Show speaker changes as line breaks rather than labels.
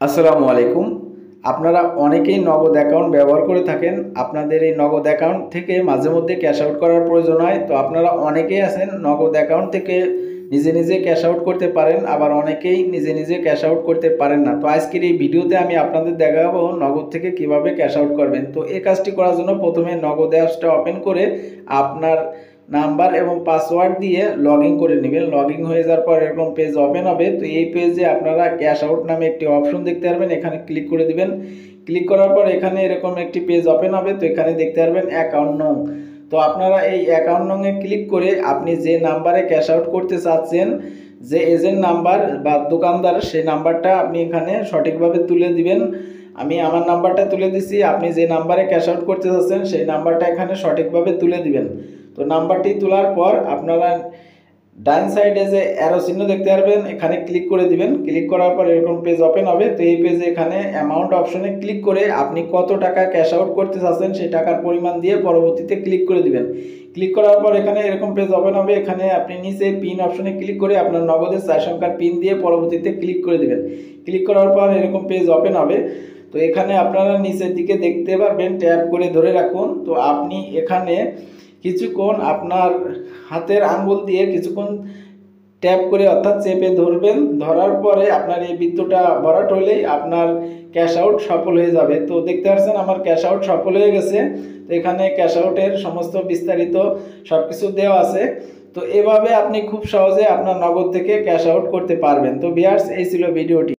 আসসালামু আলাইকুম। আপনারা অনেকেই নগদ অ্যাকাউন্ট ব্যবহার করে থাকেন। আপনাদের এই নগদ অ্যাকাউন্ট থেকে মাঝে মধ্যে ক্যাশ আউট করার প্রয়োজন হয়। তো আপনারা অনেকেই আছেন নগদ অ্যাকাউন্ট থেকে নিজে নিজে ক্যাশ আউট করতে পারেন, আবার অনেকেই নিজে নিজে ক্যাশ আউট করতে পারেন না। তো আজকের এই ভিডিওতে আমি আপনাদের দেখাবো নগদ থেকে কিভাবে ক্যাশ আউট করবেন। তো এই কাজটি করার জন্য প্রথমে নগদ অ্যাপসটা ওপেন করে আপনার নাম্বার এবং পাসওয়ার্ড দিয়ে লগইন করে নেবেন। লগইন হয়ে যাওয়ার পর এরকম পেজ ওপেন হবে। তো এই পেজে আপনারা ক্যাশ আউট নামে একটি অপশন দেখতে পারবেন, এখানে ক্লিক করে দিবেন। ক্লিক করার পর এখানে এরকম একটি পেজ ওপেন হবে। তো এখানে দেখতে পারবেন অ্যাকাউন্ট নং। তো আপনারা এই অ্যাকাউন্ট নংয়ে ক্লিক করে আপনি যে নাম্বারে ক্যাশ আউট করতে চাচ্ছেন, যে এজেন্ট নাম্বার বা দোকানদার, সেই নাম্বারটা আপনি এখানে সঠিকভাবে তুলে দিবেন। আমি আমার নাম্বারটা তুলে দিছি, আপনি যে নাম্বারে ক্যাশ আউট করতে চাচ্ছেন সেই নাম্বারটা এখানে সঠিকভাবে তুলে দিবেন। তো নাম্বারটি তোলার পর আপনারা ডান সাইডে যে অ্যারো চিহ্ন দেখতে পারবেন, এখানে ক্লিক করে দিবেন। ক্লিক করার পর এরকম পেজ ওপেন হবে। তো এই পেজে এখানে অ্যামাউন্ট অপশনে ক্লিক করে আপনি কত টাকা ক্যাশ আউট করতে চাচ্ছেন সেই টাকার পরিমাণ দিয়ে পরবর্তীতে ক্লিক করে দিবেন। ক্লিক করার পর এখানে এরকম পেজ ওপেন হবে। এখানে আপনি নিচে পিন অপশনে ক্লিক করে আপনার নগদের 4 সংখ্যার পিন দিয়ে পরবর্তীতে ক্লিক করে দিবেন। ক্লিক করার পর এরকম পেজ ওপেন হবে। তো এখানে আপনারা নিচের দিকে দেখতে পারবেন ট্যাপ করে ধরে রাখুন। তো আপনি এখানে কিছুক্ষণ আপনার হাতের আঙ্গুল দিয়ে কিছুক্ষণ ট্যাপ করে অর্থাৎ চেপে ধরবেন। ধরার পরে আপনার এই বৃত্তটা ভরাট হলেই আপনার ক্যাশ আউট সফল হয়ে যাবে। তো দেখতে পাচ্ছেন আমার ক্যাশ আউট সফল হয়ে গেছে। তো এখানে ক্যাশ আউটের সমস্ত বিস্তারিত সব কিছু দেওয়া আছে। তো এভাবে আপনি খুব সহজে আপনার নগদ থেকে ক্যাশ আউট করতে পারবেন। তো ভিউয়ার্স, এই ছিল ভিডিওটি।